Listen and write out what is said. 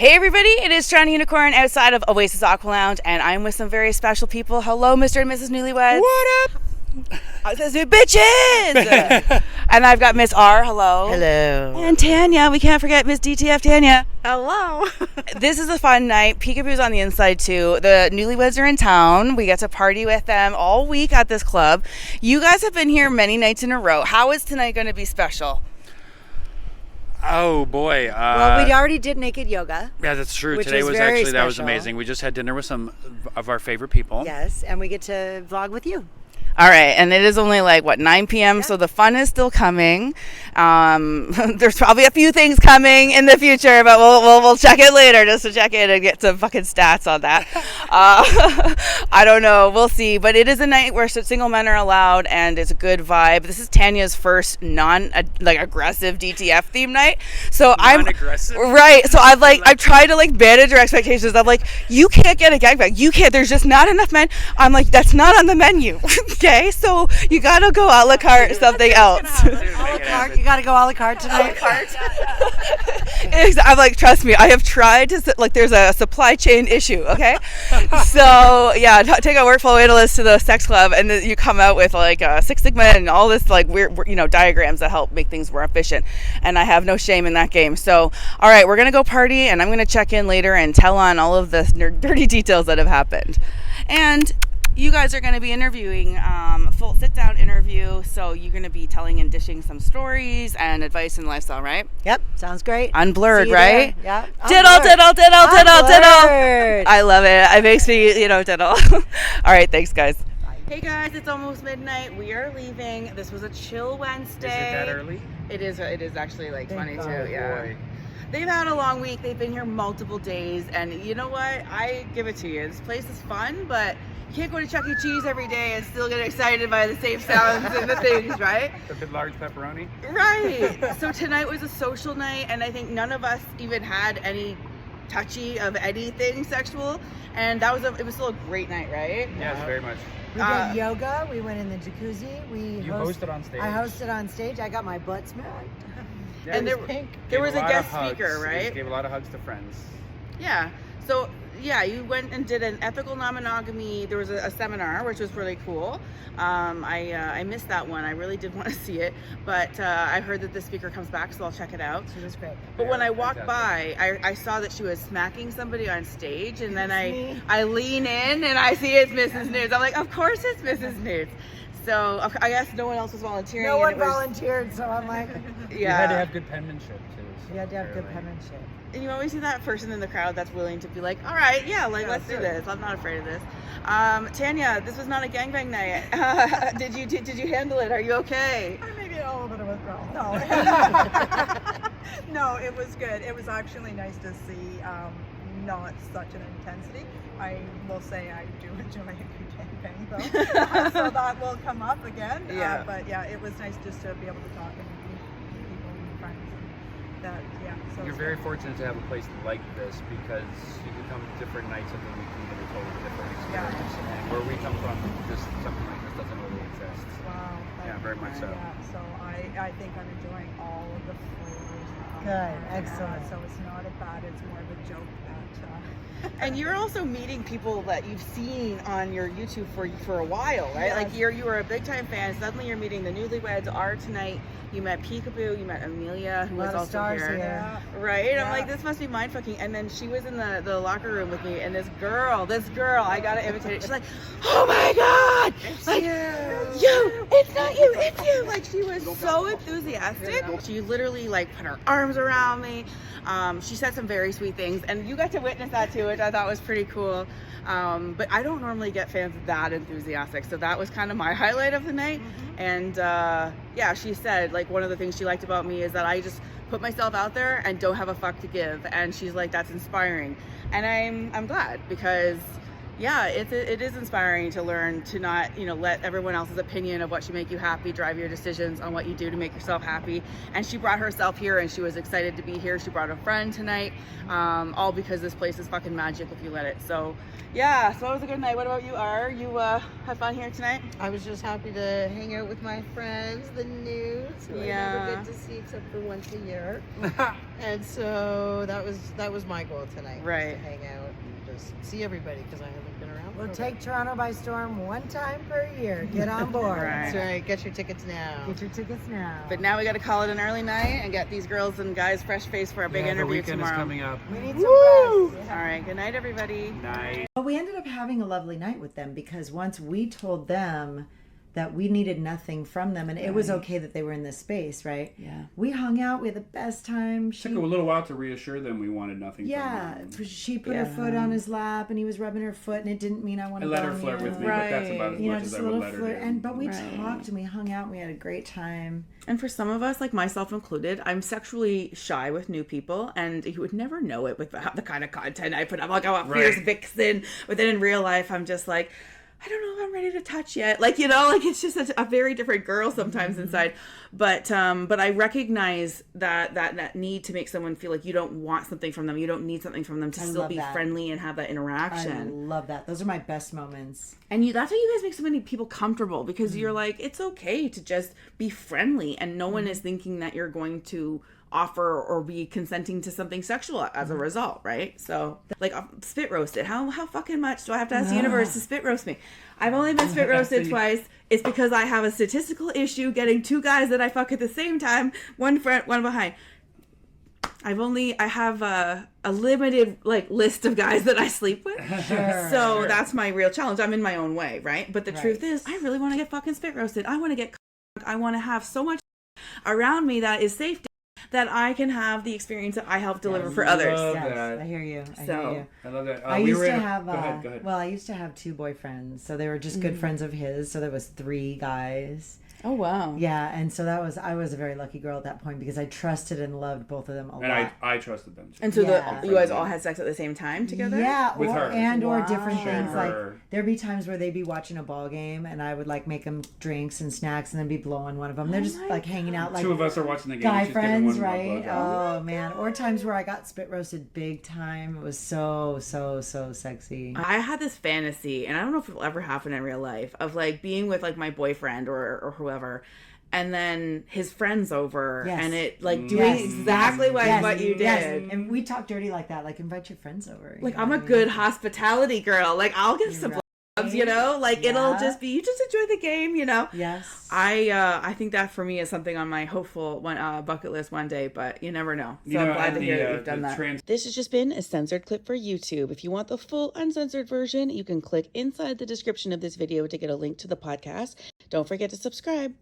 Hey everybody, it is TorontoUnicorn outside of Oasis Aqualounge, and I'm with some very special people. Hello, Mr. and Mrs. Newlyweds. What up? I says, bitches! And I've got Miss R, hello. Hello. And Tanya, we can't forget Miss DTF Tanya. Hello. This is a fun night. Peekaboo's on the inside too. The Newlyweds are in town. We get to party with them all week at this club. You guys have been here many nights in a row. How is tonight going to be special? Oh boy. Well, we already did naked yoga. Yeah, that's true. Which Today was was very actually that was special. amazing. We just had dinner with some of our favorite people. Yes, and we get to vlog with you. All right, and it is only 9 p.m., so the fun is still coming. There's probably a few things coming in the future, but we'll check it later just to check in and get some fucking stats on that. I don't know. We'll see. But it is a night where single men are allowed, and it's a good vibe. This is Tanya's first aggressive DTF theme night. So Non-aggressive? Right. So I've tried to manage your expectations. I'm like, you can't get a gangbang. You can't. There's just not enough men. I'm like, that's not on the menu. Okay, so you gotta go a la carte something else. A la carte. You gotta go a la carte tonight. I'm like, trust me, I have tried to, there's a supply chain issue, okay? So, yeah, take a workflow analyst to the sex club, and then you come out with, Six Sigma and all this, weird, diagrams that help make things more efficient. And I have no shame in that game. So, all right, we're going to go party, and I'm going to check in later and tell on all of the dirty details that have happened. And you guys are going to be interviewing, full sit-down interview, so you're going to be telling and dishing some stories and advice and lifestyle, right? Yep, sounds great. Unblurred, See you right? there. Yep. Diddle. Unblurred. I love it. It makes me, diddle. All right, thanks, guys. Hey, guys, it's almost midnight. We are leaving. This was a chill Wednesday. Is it that early? It is actually 22, Oh, yeah. boy. They've had a long week. They've been here multiple days, and you know what? I give it to you. This place is fun, but you can't go to Chuck E. Cheese every day and still get excited by the same sounds and the things, right? A bit large pepperoni? Right. So tonight was a social night, and I think none of us even had any touchy of anything sexual, and it was still a great night, right? Yes, very much. We did yoga. We went in the jacuzzi. You hosted on stage. I hosted on stage. I got my butt smacked. Yeah, And it there was a lot guest of hugs. speaker, We right? gave a lot of hugs to friends. Yeah. So, yeah, you went and did an ethical non-monogamy. There was a seminar, which was really cool. I missed that one. I really did want to see it, but I heard that the speaker comes back, so I'll check it out. She was great. But when I walked Fantastic. by, I saw that she was smacking somebody on stage, and then I lean in and I see it's Mrs. Nudes. I'm like, of course it's Mrs. Nudes. So I guess no one else was volunteering. No one and it was- volunteered, so I'm like, Yeah. You had to have good penmanship, too. So you had to have good apparently. penmanship. And you always see that person in the crowd that's willing to be like, all right, yeah, let's do this. I'm not afraid of this. Tanya, this was not a gangbang night. Did you handle it? Are you okay? Maybe a little bit of withdrawal. No. No, it was good. It was actually nice to see not such an intensity. I will say I do enjoy a good gangbang though. So that will come up again. Yeah. But yeah, it was nice just to be able to talk and meet people and friends. And that, yeah. So You're very fortunate to have a place like this because you can come different nights of the week and get a totally different experience. And where we come from, just something like this doesn't really exist. Wow. Yeah, very much so. Yeah, so I think I'm enjoying all of the flavors. Good, excellent. So it's not a bad, it's more of a joke that. And you're also meeting people that you've seen on your YouTube for a while, right? Yes. Like you were a big time fan. Suddenly you're meeting the Newlyweds are tonight. You met Peekaboo. You met Amelia, who A lot was of also stars here. here. Right? Yeah. I'm like, this must be mind fucking. And then she was in the locker room with me, and this girl, I gotta imitate it. She's like, oh my god, It's like you, it's not you, it's you. Like she was so enthusiastic. She literally put her arms around me. She said some very sweet things, and you got to witness that too, which I thought was pretty cool. But I don't normally get fans that enthusiastic, so that was kind of my highlight of the night. And yeah, she said one of the things she liked about me is that I just put myself out there and don't have a fuck to give. And she's like, that's inspiring, and I'm glad because yeah, it is inspiring to learn to not, let everyone else's opinion of what should make you happy drive your decisions on what you do to make yourself happy. And she brought herself here, and she was excited to be here. She brought a friend tonight, all because this place is fucking magic if you let it. So yeah, so it was a good night. What about you, R? You had fun here tonight? I was just happy to hang out with my friends, the Nudes, who I never get to see except for once a year. And so that was my goal tonight. Right. Was to hang out and just see everybody because I haven't been around. We'll take Toronto by storm one time per year. Get on board. Right. That's right. Get your tickets now. Get your tickets now. But now we got to call it an early night and get these girls and guys fresh faced for our big The interview weekend tomorrow. is coming up. We need some rest. All right, good night, everybody. Night. Well, we ended up having a lovely night with them because once we told them that we needed nothing from them and it was okay that they were in this space, right? Yeah. We hung out. We had the best time. Took a little while to reassure them we wanted nothing Yeah, from them. she put her foot on his lap and he was rubbing her foot and it didn't mean I wanted I let to her bum flirt you. with me, but that's about as You know, much just as a I would little let her flirt. do. But we Right. talked and we hung out and we had a great time. And for some of us, like myself included, I'm sexually shy with new people, and you would never know it with the kind of content I put up. Like, I'm a fierce vixen, but then in real life, I'm just like, I don't know if I'm ready to touch yet. Like, it's just a very different girl sometimes inside. But I recognize that need to make someone feel like you don't want something from them. You don't need something from them to still love be that. friendly and have that I interaction. love that. Those are my best moments. And that's how you guys make so many people comfortable, because you're like, it's okay to just be friendly, and no one is thinking that you're going to offer or be consenting to something sexual as a result, right? So, like, spit roasted. How fucking much do I have to ask the universe to spit roast me? I've only been spit roasted twice. It's because I have a statistical issue getting two guys that I fuck at the same time, one front, one behind. I have a limited list of guys that I sleep with. So that's my real challenge. I'm in my own way, right? But the truth is, I really want to get fucking spit roasted. I want to get I want to have so much around me that is safe, that I can have the experience that I help deliver for others. Yes, that. I hear you. I So, hear you. I love that. I used to have, Go ahead. well, I used to have two boyfriends, so they were just good friends of his. So there was three guys. Oh wow. Yeah, and so I was a very lucky girl at that point because I trusted and loved both of them a And lot. I trusted them too. And so Yeah. you guys all had sex at the same time together? Yeah, With or her. or different Wow. things. Like Her. there'd be times where they'd be watching a ball game, and I would make them drinks and snacks, and then be blowing one of them. They're just hanging out Two of us are watching the game. guy she's giving friends, one more right? blowjob. Oh man! Or times where I got spit roasted big time. It was so sexy. I had this fantasy, and I don't know if it'll ever happen in real life, of being with my boyfriend or whoever, and then his friends over, Yes. and it doing Yes. exactly what you did. Yes, and we talk dirty like that. Invite your friends over. you know I'm a what I mean? good hospitality girl. I'll give some blowjobs, it'll just be, you just enjoy the game, Yes. I think that for me is something on my hopeful bucket list one day, but you never know. So I'm glad to hear that you've done that. This has just been a censored clip for YouTube. If you want the full uncensored version, you can click inside the description of this video to get a link to the podcast. Don't forget to subscribe.